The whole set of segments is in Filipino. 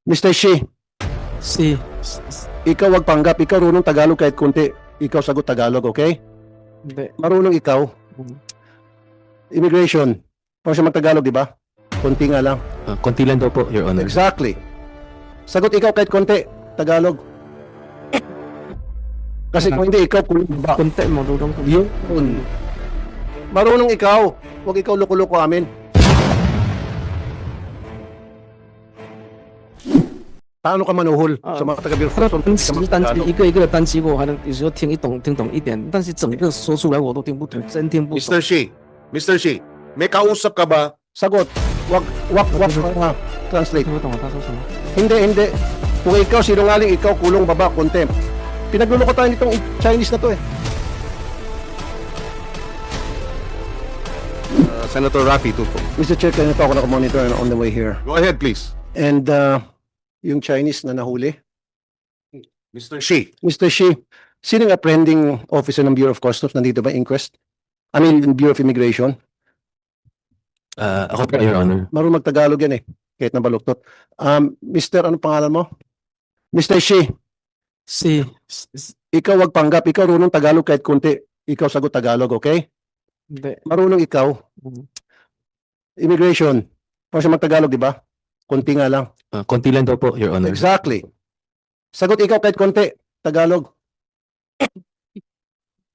Mr. Shi, Si. ikaw wag panggap. Ikaw runong Tagalog kahit konti. Ikaw sagot Tagalog, okay? Hindi. Marunong ikaw. Immigration. Parang siya mag-Tagalog, di ba? Konti nga lang. Konti lang daw po, Your Honor. Exactly. Sagot ikaw kahit konti. Tagalog. Kasi kung hindi, ikaw kulong ba? Kunti, marunong ko. Yun. Marunong ikaw. Huwag ikaw loko-loko amin. Paano ka manuhol sa mga taga-Bureau of 他的 Customs? 单词一个一个的单词我还能有时候听懂一点，但是整个说出来我都听不懂，真听不懂。 Mr. Shi, may kausap ka ba? Sagot. Wag translate. 听不懂他说什么？ Hindi. Kung ikaw sinungaling, ikaw kulong baba, contempt. Pinagluloko tayo nitong Chinese na to eh. Senator Raffy Tulfo. Mr. Chair, kanina pa ako nakamonitor on the way here. Go ahead, please. And yung Chinese na nahuli, Mr. Shi, Mr. Shi, sino yung apprehending officer ng Bureau of Customs? Nandito ba, inquest? I mean, Bureau of Immigration? Ako po, Your Honor. Marunong mag-Tagalog yan eh, kahit nabaluktot. Mr. Ano pangalan mo? Mr. Shi, Si. ikaw wag panggap. Ikaw runong Tagalog kahit konti. Ikaw sagot Tagalog, okay? Hindi. Marunong ikaw. Immigration. Parang siya mag-Tagalog, di ba? Konti nga lang. Konti lang daw po, Your Honor. Exactly. Sagot ikaw kahit konti. Tagalog.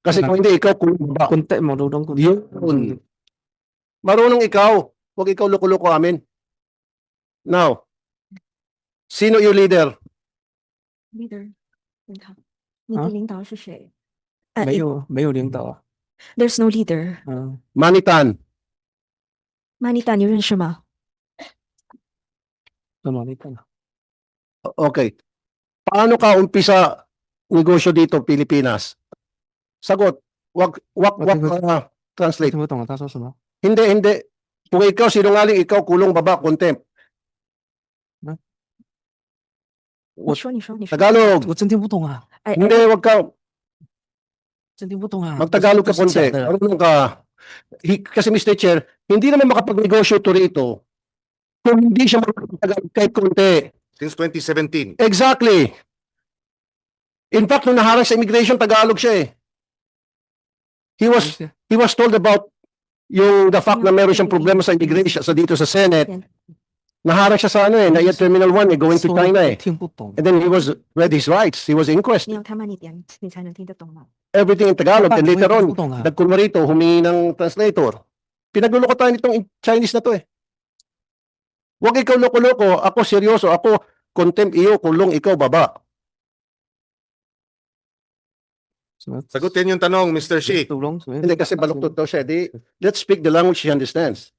Kasi kung hindi, ikaw kulong ba? Kunti, marunong ko. Yun. Marunong ikaw. Huwag ikaw loko-loko amin. Now, sino yung leader? leader 领导，你的领导是谁？没有领导啊。 There's no leader。 Manitan. Manita，你认识吗？ 什么？你看啊。 Okay. Paano ka umpisa negosyo dito, Pilipinas? Sagot. Wag translate. 听不懂啊，他说什么？ Hindi. Kung ikaw sinungaling, ikaw kulong baba, contempt. 你说，你说，你说。 Tagalog. 我真听不懂啊，哎， Hindi, wag ka. 真听不懂啊。 Mag-Tagalog ka 不是 konti. 假的 Marunong ka. Kasi Mr. Chair, hindi naman makapag-negosyo to rito kung hindi siya mag-Tagalog kahit konti. since 2017. Exactly. In fact, nung naharang sa immigration, Tagalog siya eh. He was told about the fact na meron siyang problema sa immigration sa dito sa Senate. Naharang siya sa Naiya Terminal 1 going to China eh. 听不懂。 And then he was read his rights. He was inquest. 你要他慢一点，你才能听得懂吗？ Everything in Tagalog. And later on, 听不懂啊。 nagkulma rito, humingi ng translator. Pinagluloko tayo nitong Chinese na to eh. Huwag ikaw loko-loko. Ako seryoso. Ako contempt iyo, kulong ikaw baba. 什么？ Sagutin yung tanong, Mr. Shi. 独龙什么？ Hindi kasi baluktot daw siya. Let's speak the language she understands.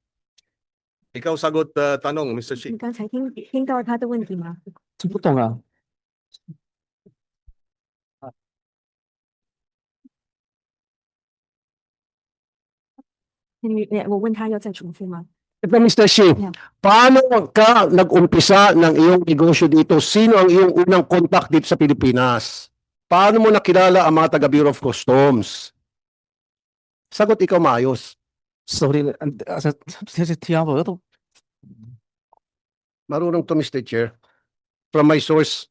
Ikaw sagot tanong, Mr. 你 Shi. 刚才听到他的问题吗？ 听不懂啊。 我问他要再重复吗？ Ito, Mr. Shi, Yeah. paano ka nag-umpisa ng iyong negosyo dito? Sino ang iyong unang contact dito sa Pilipinas? Paano mo nakilala ang mga taga-Bureau of Customs? Sagot ikaw maayos. Sorry，听我都 Marunong to, Mr. Chair. From my source,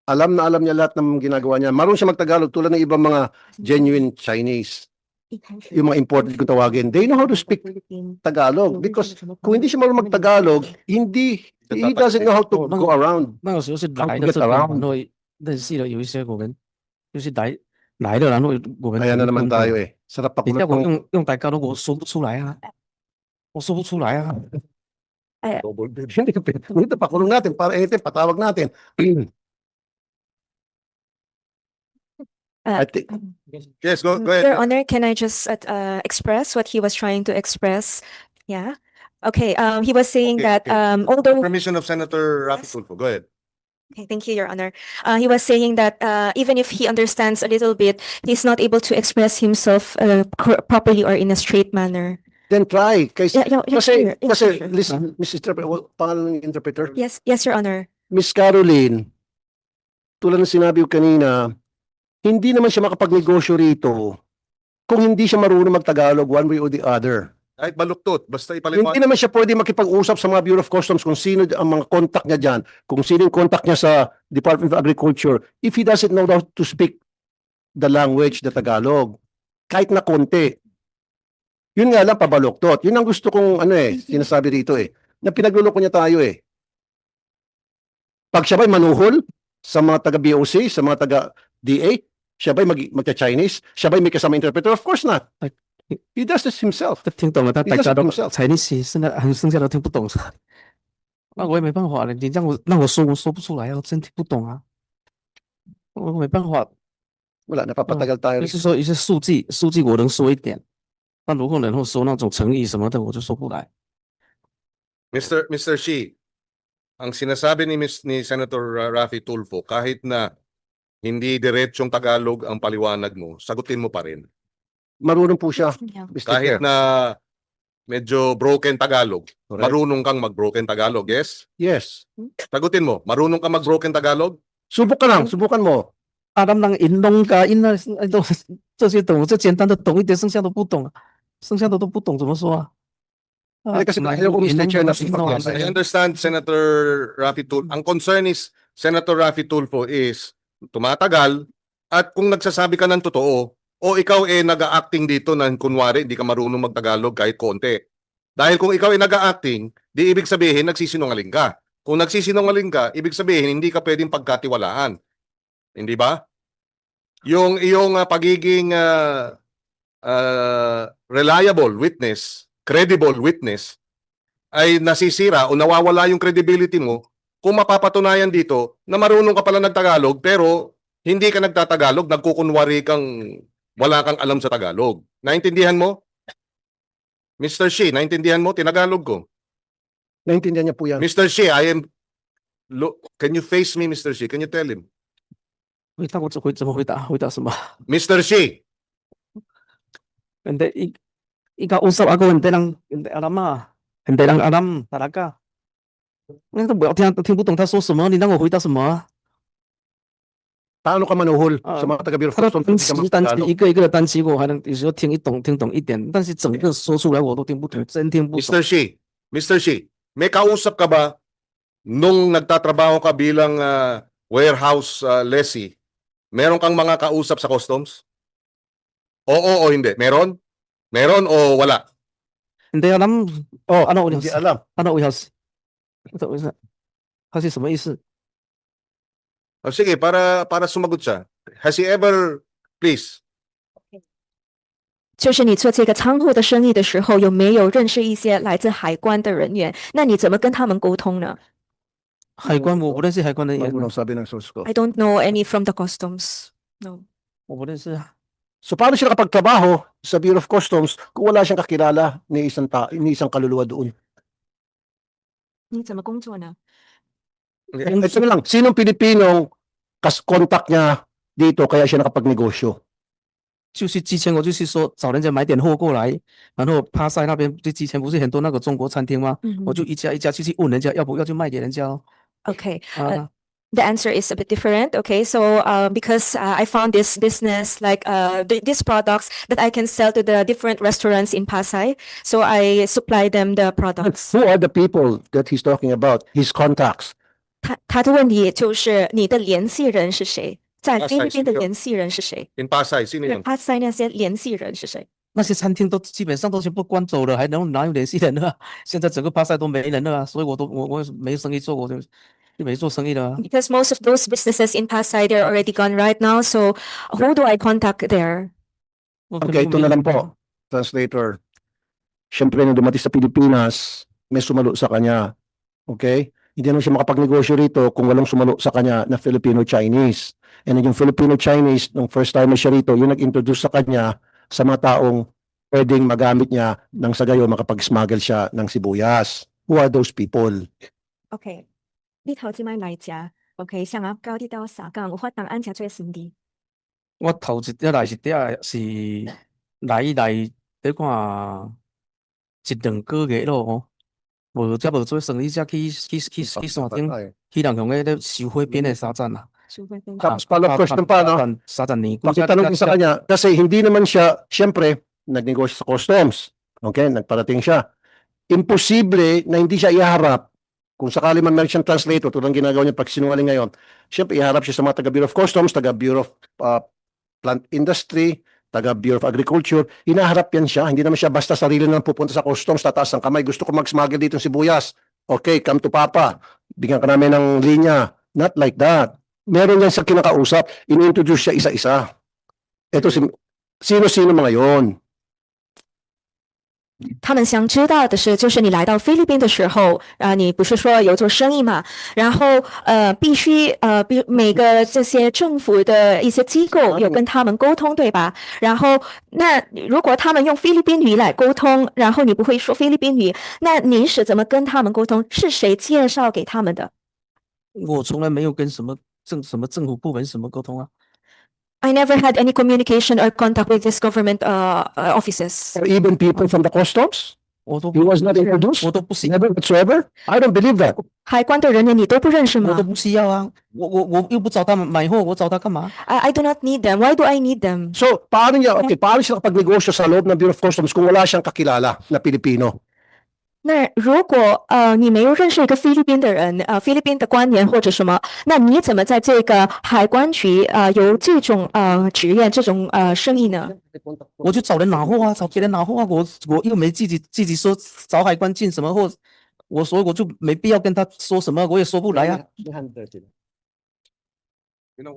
alam na alam niya lahat ng ginagawa niya. Marunong siya mag-Tagalog tulad ng ibang mga genuine Chinese. 一开始 Yung mga imported kung tawagin. They know how to speak Tagalog because kung hindi siya marunong mag-Tagalog, he doesn't know how to go around. 那个时候是 How 来 to 的 get 这边， around. 然后认识了有一些我们就是来的，然后我们 Ayan na naman tayo eh. Sarap 等一下 pakulot 我 ng 用大家都我说不出来啊，我说不出来啊。 double bed. Hindi ka pwede. Ito, pakulong natin para patawag natin. I think, Yes, go Your ahead. Honor, can I just express what he was trying to express? Yeah. Okay. He was saying Okay, that okay. although Permission of Senator Raffy Yes. Tulfo. Go ahead. Okay, thank you, Your Honor. He was saying that even if he understands a little bit, he's not able to express himself properly or in a straight manner. then try. Kasi, Yeah, sure. Yeah, sure. listen, Mrs. Interpreter, pangalan ng interpreter? Yes, Your Honor. Miss Caroline, tulad ng sinabi ko kanina, hindi naman siya makapagnegosyo rito kung hindi siya marunong mag-Tagalog one way or the other. Kahit baluktot, basta Hindi ipaliwanag. naman siya pwede makipag-usap sa mga Bureau of Customs kung sino ang mga contact niya dyan, kung sino yung contact niya sa Department of Agriculture, if he doesn't know how to speak the language, the Tagalog, kahit na konti. Yun nga lang, pabaluktot. Yun ang gusto kong, sinasabi rito na pinagluloko niya tayo Pag siya ba'y manuhol sa mga taga-BOC, sa mga taga-DA, siya ba'y magka-Chinese? Siya ba'y may kasama interpreter? Of course not. He does this himself. 他听懂了，他 He 大 does 家 it 都 himself. 才你写，剩下都听不懂。那我也没办法了，你让我说，我说不出来啊，我真听不懂啊，我没办法。 Wala, napapatagal tayo. 就是说一些数据我能说一点，但如果然后说那种诚意什么的，我就说不来。 Mr. Shi, ang sinasabi ni Senator Raffy Tulfo, kahit na hindi diretsong Tagalog ang paliwanag mo, sagutin mo pa rin. Marunong po siya, Yeah. Mr. Kahit Chair. na medyo broken Tagalog, Correct. marunong kang mag-broken Tagalog, yes? Yes. Sagutin mo, marunong kang mag-broken Tagalog? Subukan mo. 阿南人引弄噶，因那都这些懂，这简单的懂一点，剩下都不懂啊，剩下的都不懂怎么说啊？ Eh, kasi ayaw ko, Mr. Chair, na Yes, I understand, Senator Raffy Tulfo. Ang concern is, Senator Raffy Tulfo is tumatagal at kung nagsasabi ka ng totoo o ikaw nag-a-acting dito na kunwari hindi ka marunong mag-Tagalog kahit konti. Dahil kung ikaw nag-a-acting, di ibig sabihin nagsisinungaling ka. Kung nagsisinungaling ka, ibig sabihin hindi ka pwedeng pagkatiwalaan. Hindi ba? Yung iyong pagiging reliable witness, credible witness, ay nasisira o nawawala yung credibility mo kung mapapatunayan dito na marunong ka pala nagtagalog pero hindi ka nagtatagalog, nagkukunwari kang wala kang alam sa Tagalog. Naintindihan mo? Mr. Shi, naintindihan mo? Tinagalog ko. Naintindihan niya po yan. Mr. Shi, can you face me, Mr. Shi? Can you tell him? 回答我只会怎么回答？回答什么？ Mr. Shi, Hindi, ikaw usap ako, hindi alam ah. Hindi lang alam, talaga. 那都不要听不懂他说什么，你让我回答什么啊？ Paano ka manuhol Ah, sa mga taga-Bureau of 他的 Customs? 单词一个一个的单词，我还能有时候听懂一点，但是整个说出来我都听不懂，真听不懂。 Mr. Shi, may kausap ka ba nung nagtatrabaho ka bilang warehouse lessee? Meron kang mga kausap sa customs? Oo o hindi? Meron? Meron o wala? hindi alam Oh, ano hindi alam. ano uyas，他是什么意思？ O sige, para sumagot siya. Has he ever, please, 就是你做这个仓库的生意的时候，有没有认识一些来自海关的人员？那你怎么跟他们沟通呢海关我不认识海关的人， Marunong sabi ng source ko.？I don't know any from the customs. No. 我不认识啊。 So paano siya nakapagtrabaho sa Bureau of Customs kung wala siyang kakilala ni isang kaluluwa doon? 你怎么工作呢？ Ito na lang, sinong Pilipinong contact niya dito kaya siya nakapagnegosyo? 就是之前我就是说找人家买点货过来，然后帕赛那边就之前不是很多那个中国餐厅吗？我就一家一家去问人家要不要就卖给人家哦。 Okay. 啊， The answer is a bit different. Okay, so because I found this business like these products that I can sell to the different restaurants in Pasay, so I supply them the products. Who are the people that he's talking about? His contacts. 他的问题就是你的联系人是谁？在菲律宾的 Pasay, 联系人是谁？ in Pasay, sino 对 yun? Pasay 那些联系人是谁？那些餐厅都基本上都全部关走了，还能哪有联系人呢？现在整个帕赛都没人了啊，所以我没生意做，我就没做生意了啊。 Because most of those businesses in Pasay they're already gone right now. So who do I contact there? Okay, ito na lang po. Translator. Siyempre, nung dumating sa Pilipinas, may sumalo sa kanya. Okay? Hindi naman siya makapagnegosyo rito kung walang sumalo sa kanya na Filipino-Chinese. And yung Filipino-Chinese, nung first time na siya rito, yung nag-introduce sa kanya sa mga taong pwedeng magamit niya nang sa gayo makapag-smuggle siya ng sibuyas. Who are those people? Okay. 你頭先買嚟食，OK，像我交啲到沙港，有法當按下最先啲。我头一点来是来得看1-2个月咯吼，无做生意才去山顶去人用个收货边的沙站啦。 Tapos follow-up question pa, no?沙站年Pakitanong din sa kanya, kasi hindi naman siya, siyempre, nagnegosyo sa customs. Okay, nagparating siya. Imposible na hindi siya iharap kung sakali man meron siyang translator tulad ng ginagawa niya pag sinungaling ngayon. Siyempre, iharap siya sa mga taga Bureau of Customs, taga Bureau of Plant Industry, taga Bureau of Agriculture. Hinaharap yan siya. Hindi naman siya basta sarili na pupunta sa customs, tataas ng kamay. Gusto ko mag-smuggle dito ng sibuyas. Okay, come to Papa. Bigyan ka namin ng linya. Not like that. Meron yan sa kinakausap. Ini-introduce siya isa-isa. Ito sino-sino mga yon. 他们想知道的是，就是你来到菲律宾的时候，你不是说有做生意嘛？然后必须每个这些政府的一些机构有跟他们沟通，对吧？然后那如果他们用菲律宾语来沟通，然后你不会说菲律宾语，那您是怎么跟他们沟通？是谁介绍给他们的？我从来没有跟什么政府部门什么沟通啊。 I never had any communication or contact with this government offices. Or even people from the customs? 我都 He was not introduced? 我都不行， Never whatsoever? I don't believe that. 海关的人员你都不认识吗我都不需要啊。我又不找他们买货，我找他干嘛？ ？I do not need them. Why do I need them? So, paano siya kapag-negosyo sa loob ng Bureau of Customs kung wala siyang kakilala na Pilipino? 那如果你没有认识一个菲律宾的人，菲律宾的官员或者什么，那你怎么在这个海关局有这种职业这种生意呢？我就找人拿货啊，找别人拿货啊。我又没自己说找海关进什么货，所以我就没必要跟他说什么，我也说不来啊，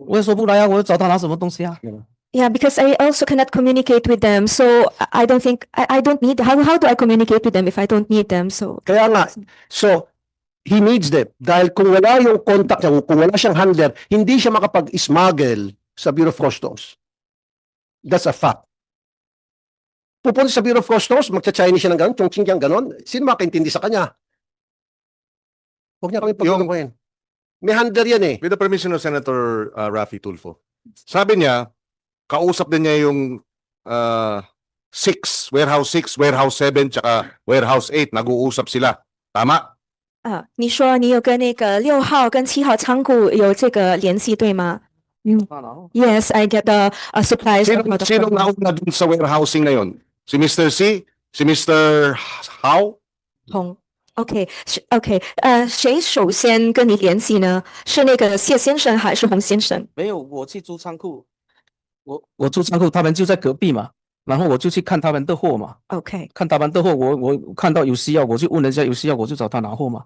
我也说不来啊，我要找他拿什么东西啊？ Yeah, because I also cannot communicate with them, so I don't think I don't need. How do I communicate with them if I don't need them? So Kaya nga, so, he needs them. Dahil kung wala yung contact, kung wala siyang handler, hindi siya makapag-smuggle sa Bureau of Customs. That's a fact. Pupunta sa Bureau of Customs, magcha-Chinese siya ng gano'n, chong-ching yang gano'n, sino makaintindi sa kanya? Huwag niya kami pagkukuhin. May handler yan eh. With the permission of Senator Raffy Tulfo. Sabi niya, kausap din niya yung 6, warehouse 6, warehouse 7, tsaka warehouse 8. Nag-uusap sila. Tama? 你说你有跟那个6号跟7号仓库有这个联系，对吗？Yes, I get the supplies. Sino nauna dun sa warehousing na yun? Si Mr. C? Si Mr. How? OK， 谁首先跟你联系呢？是那个谢先生还是洪先生？没有，我去租仓库，我租仓库，他们就在隔壁嘛，然后我就去看他们的货嘛， OK， 看他们的货，我看到有需要，我就问人家有需要，我就找他拿货嘛，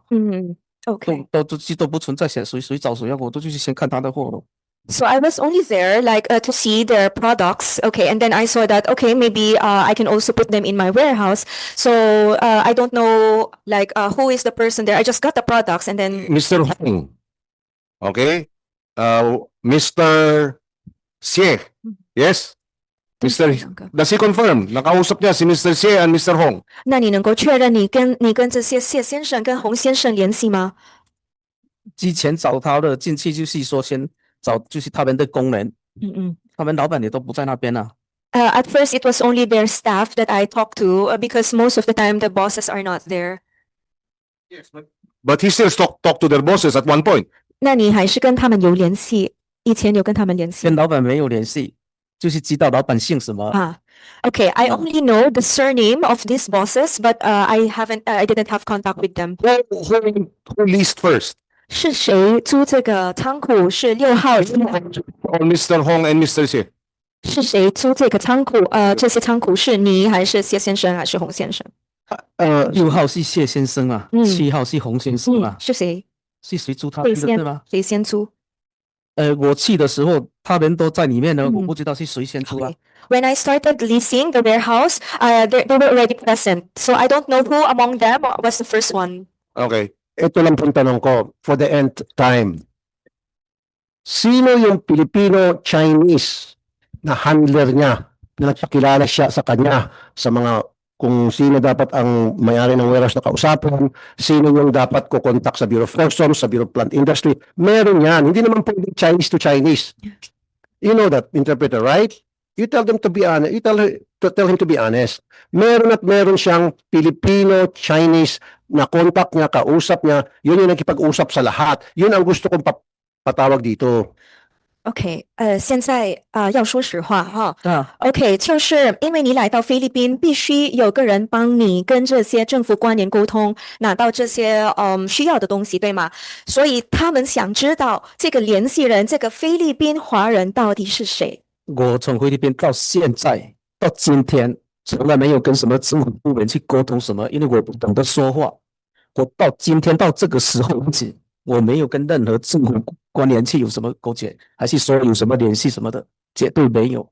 OK。都不存在谁找谁要，我都去先看他的货咯。 So I was only there like to see their products. Okay, and then I saw that okay, maybe I can also put them in my warehouse. So I don't know like who is the person there. I just got the products and then Mr. Hong. Okay? Mr. Xie. Yes? Mr. Does he confirm? Nakausap niya si Mr. Xie and Mr. Hong. 那你能够确认你跟这些谢先生跟洪先生联系吗？之前找他的进去就是说先找就是他们的工人，他们老板也都不在那边啊。 At first, it was only their staff that I talked to because most of the time the bosses are not there. Yes, but he still talk to their bosses at one point. 那你还是跟他们有联系？以前有跟他们联系跟老板没有联系，就是知道老板姓什么。啊？Okay, I only know the surname of these bosses, but I didn't have contact with them. Who leased first? 是谁租这个仓库？是6号Or Mr. Hong and Mr. Xie? 是谁租这个仓库？这些仓库是你还是谢先生还是洪先生？ 6号是谢先生啊，7号是洪先生啊，是谁？是谁租他的对吗？谁先租？我去的时候他们都在里面呢，我不知道是谁先租啊。 When I started leasing the warehouse, they were already present, so I don't know who among them was the first one. Okay. Ito lang pong tanong ko for the nth time. Sino yung Filipino-Chinese na handler niya na nagpakilala siya sa kanya sa mga kung sino dapat ang may-ari ng warehouse na kausapin, sino yung dapat ko contact sa Bureau of Customs, sa Bureau of Plant Industry. Meron yan. Hindi naman pwedeng Chinese to Chinese. You know that, interpreter, right? You tell them to be honest. You tell him to be honest. Meron at meron siyang Filipino-Chinese na contact niya, kausap niya. Yun yung nagkipag-usap sa lahat. Yun ang gusto kong patawag dito. OK，现在要说实话哈。啊， OK，就是因为你来到菲律宾，必须有个人帮你跟这些政府官员沟通，拿到这些需要的东西，对吗？所以他们想知道这个联系人，这个菲律宾华人到底是谁？我从菲律宾到现在到今天，从来没有跟什么政府部门去沟通什么，因为我不懂得说话。我到今天到这个时候为止，我没有跟任何政府官员去有什么勾结，还是说有什么联系什么的，绝对没有。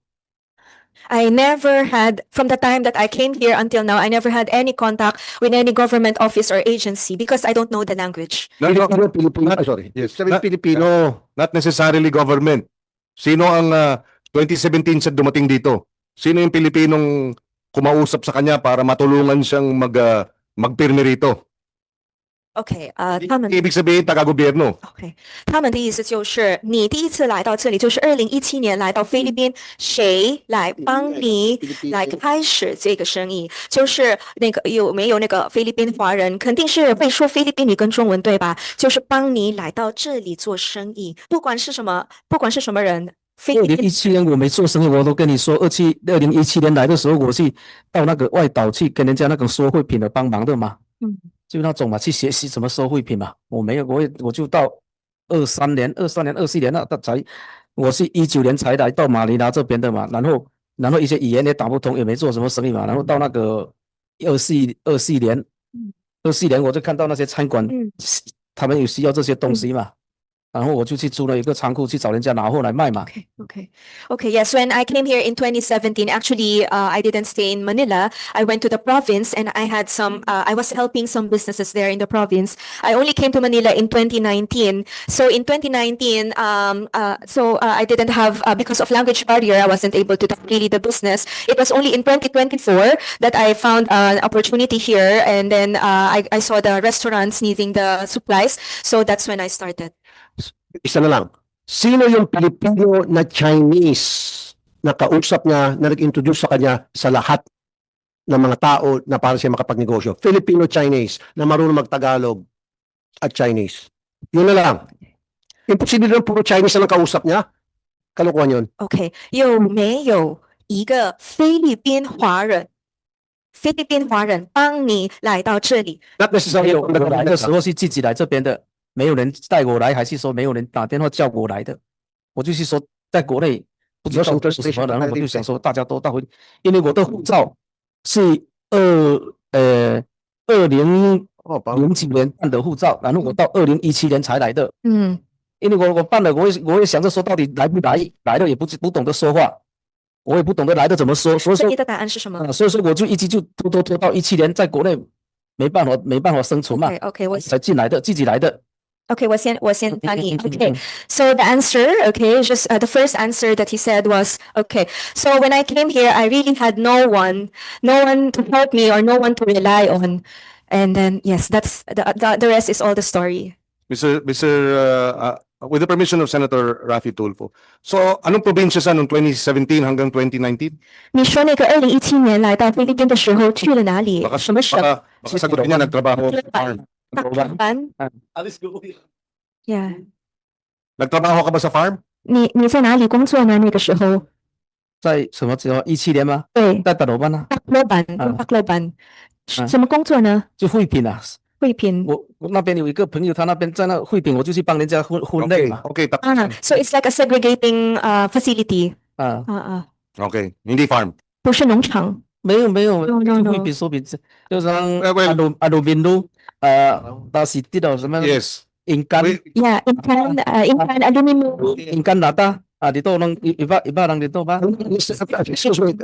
I never had, from the time that I came here until now, I never had any contact with any government office or agency because I don't know the language. Pilipino, sorry. Yes. Sabi Not- Pilipino. Not necessarily government. Sino ang 2017 siya dumating dito? Sino yung Pilipinong kumausap sa kanya para matulungan siyang magpirmi rito? OK，他们 Ibig sabihin, taga-gobyerno. OK，他们的意思就是你第一次来到这里，就是2017年来到菲律宾，谁来帮你来开始这个生意？就是那个有没有那个菲律宾华人？肯定是会说菲律宾语跟中文对吧？就是帮你来到这里做生意，不管是什么人，菲律宾2017年我没做生意，我都跟你说，2017年来的时候，我去到那个外岛去跟人家那个收汇品的帮忙的嘛，就那种嘛，去学习怎么收汇品嘛。我没有，我就到23年、24年了，我是19年才来到马尼拉这边的嘛，然后一些语言也打不通，也没做什么生意嘛，然后到那个24年，24年我就看到那些餐馆，他们有需要这些东西嘛。然后我就去租了一个仓库去找人家拿货来卖嘛。 Okay. Yes, when I came here in 2017, actually, I didn't stay in Manila. I went to the province and I had I was helping some businesses there in the province. I only came to Manila in 2019. So in 2019, I didn't have, because of language barrier, I wasn't able to do really the business. It was only in 2024 that I found an opportunity here. And then I saw the restaurants needing the supplies. So that's when I started. Isa na lang. Sino yung Pilipino na Chinese na kausap niya, na nag-introduce sa kanya sa lahat ng mga tao na para siya makapagnegosyo? Filipino-Chinese na marunong mag-Tagalog at Chinese. Yun na lang. Imposible lang puro Chinese na lang kausap niya. Kalokohan yun. OK，有没有一个菲律宾华人帮你来到这里？ Not 没 necessarily 有，我来的时候是自己来这边的，没有人带我来，还是说没有人打电话叫我来的？我就是说在国内不知道做什么，然后我就想说大家都到回，因为我的护照是2009年办的护照，然后我到2017年才来的。因为我办了，我也想着说到底来不来，来了也不懂得说话，我也不懂得来的怎么说，所以说所以你的答案是什么所以说我就一直就拖到17年，在国内没办法生存嘛， ？OK，我才进来的，自己来的。 OK，我先翻译。OK，so the answer, okay, just the first answer that he said was, okay, so when I came here, I really had no one to help me or no one to rely on, and then yes, that's the rest is all the story. With the permission of Senator Raffy Tulfo. So, anong probinsya siya noong 2017 hanggang 2019? 你说那个2017年来到菲律宾的时候去了哪里？什么省？ Baka sagutin niya, nagtrabaho sa farm. 班 ？Yeah， Nagtrabaho ka ba sa farm? 你在哪里工作呢？那个时候？在什么时候？17年吗？对，在大老板啊，巴克洛班，什么工作呢？就汇品啊。汇品。我那边有一个朋友，他那边在那汇品，我就去帮人家分类嘛。 Okay, So it's like a segregating facility. okay. Hindi farm. 不是农场。没有， No, 就汇品收品，就像阿鲁宾路，到时地到什么 Yes. 银干， Yeah, inkan aluminum. 银干拿大啊，dito lang iba lang dito ba? Excuse me.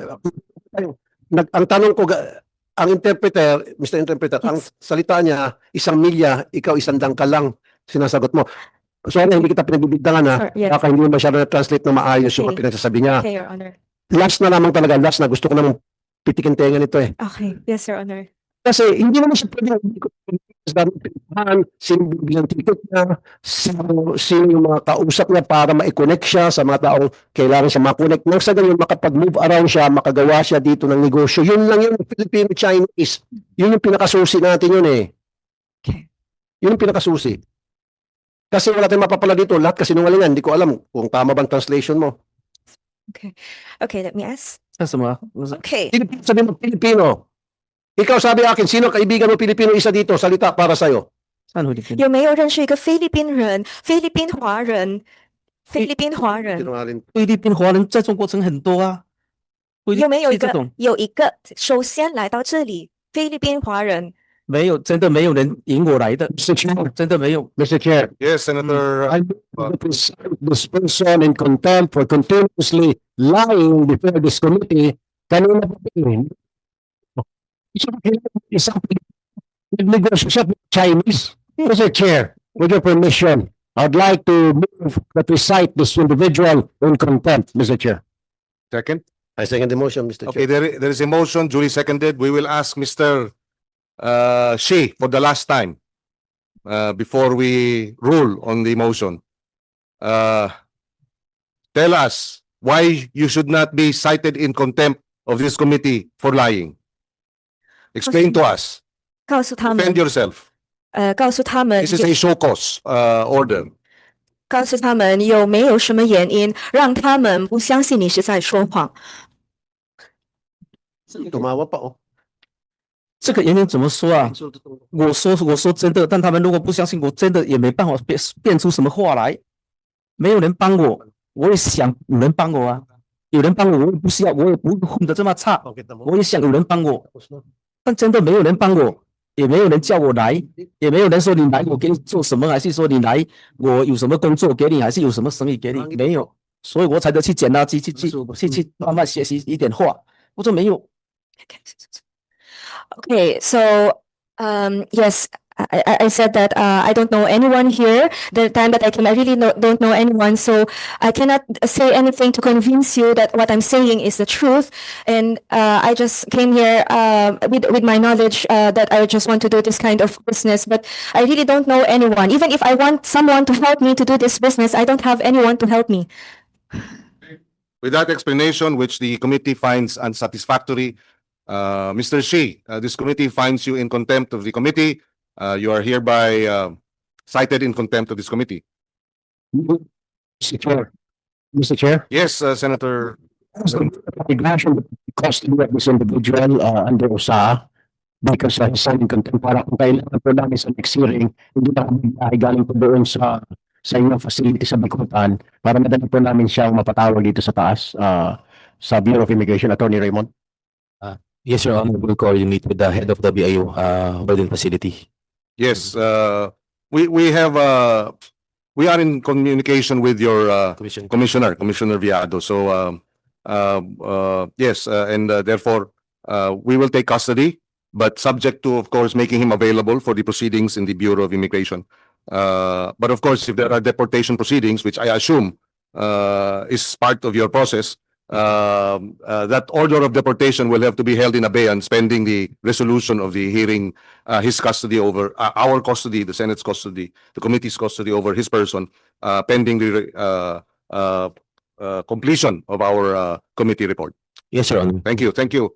Ang tanong ko, ang interpreter, Mr. Interpreter, ang salita niya, 1 milya, ikaw 100 ka lang, sinasagot mo. Sorry, hindi kita pinagbibigdangan ha. Sure, yes. Baka hindi mo masyado na-translate na maayos yung Okay. pinagsasabi niya. Okay, Your Honor. Last na lamang talaga, last na. Gusto ko namang pitikin tenga nito eh. Okay, yes, Your Honor. Kasi hindi naman siya pwedeng sino bilang ticket niya, sino yung mga kausap niya para ma-connect siya sa mga taong kailangan siya ma-connect. Nang sa ganyan, makapag-move around siya, makagawa siya dito ng negosyo. Yun lang yung Filipino-Chinese. Yun yung pinakasusi natin yun eh. Okay. Yun yung pinakasusi. Kasi wala tayong mapapala dito. Lahat kasi nungalingan. Hindi ko alam kung tama bang translation mo. Okay, let me ask. 那什么？ Okay. Sabi mo, Pilipino. Ikaw sabi akin, sino kaibigan mo Pilipino isa dito? Salita para sa'yo. 上回里面有没有认识一个菲律宾人？菲律宾华人？菲律宾华人 Sinungaling. 菲律宾华人在中国城很多啊。菲律有没有一个是这种有一个首先来到这里？菲律宾华人没有，真的没有人引我来的， Mr. Chair, 真的没有。 Mr. Chair, Yes, Senator. I present this person in contempt for continuously lying before this committee. Kanina pa rin. Isang nagnegosyo siya with Chinese. Mr. Chair, with your permission, I'd like to move that we cite this individual in contempt, Mr. Chair. Second. I second the motion, Mr. Okay, there is a motion duly seconded. We will ask Mr. Shi for the last time before we rule on the motion. Tell us why you should not be cited in contempt of this committee for lying. Explain to us. 告诉他 Defend 们， yourself. 告诉他们 This is a show cause order. 告诉他们有没有什么原因让他们不相信你是在说谎？ Tumawa pa, oh. 这个原因怎么说啊？我说真的，但他们如果不相信我，真的也没办法变出什么话来。没有人帮我，我也想有人帮我啊。有人帮我，我也不需要，我也不会混得这么差。我也想有人帮我，但真的没有人帮我，也没有人叫我来，也没有人说你来我给你做什么，还是说你来我有什么工作给你，还是有什么生意给你，没有，所以我才得去捡垃圾，去慢慢学习一点话。我说没有。 Okay, so yes, I said that I don't know anyone here. The time that I came, I really don't know anyone, so I cannot say anything to convince you that what I'm saying is the truth. And I just came here with my knowledge that I just want to do this kind of business, but I really don't know anyone. Even if I want someone to help me to do this business, I don't have anyone to help me. With that explanation, which the committee finds unsatisfactory, Mr. Shi, this committee finds you in contempt of the committee. You are hereby cited in contempt of this committee. Mr. Chair. Mr. Chair. Yes, Senator. Regression custody of this individual under USAA because he's signing contempt para kung kailangan po namin sa next hearing, hindi na kami ay galing po doon sa inyong facility sa Bikutan para madali po namin siyang mapatawag dito sa taas sa Bureau of Immigration, Attorney Raymond. Yes, Your Honor, we'll coordinate with the head of the BIO within facility. Yes, we are in communication with your Commissioner Viado. So yes, and therefore we will take custody, but subject to, of course, making him available for the proceedings in the Bureau of Immigration. But of course, if there are deportation proceedings, which I assume is part of your process, that order of deportation will have to be held in abeyance pending the resolution of the hearing, his custody over our custody, the Senate's custody, the committee's custody over his person, pending the completion of our committee report. Yes, Your Honor. Thank you. Thank you.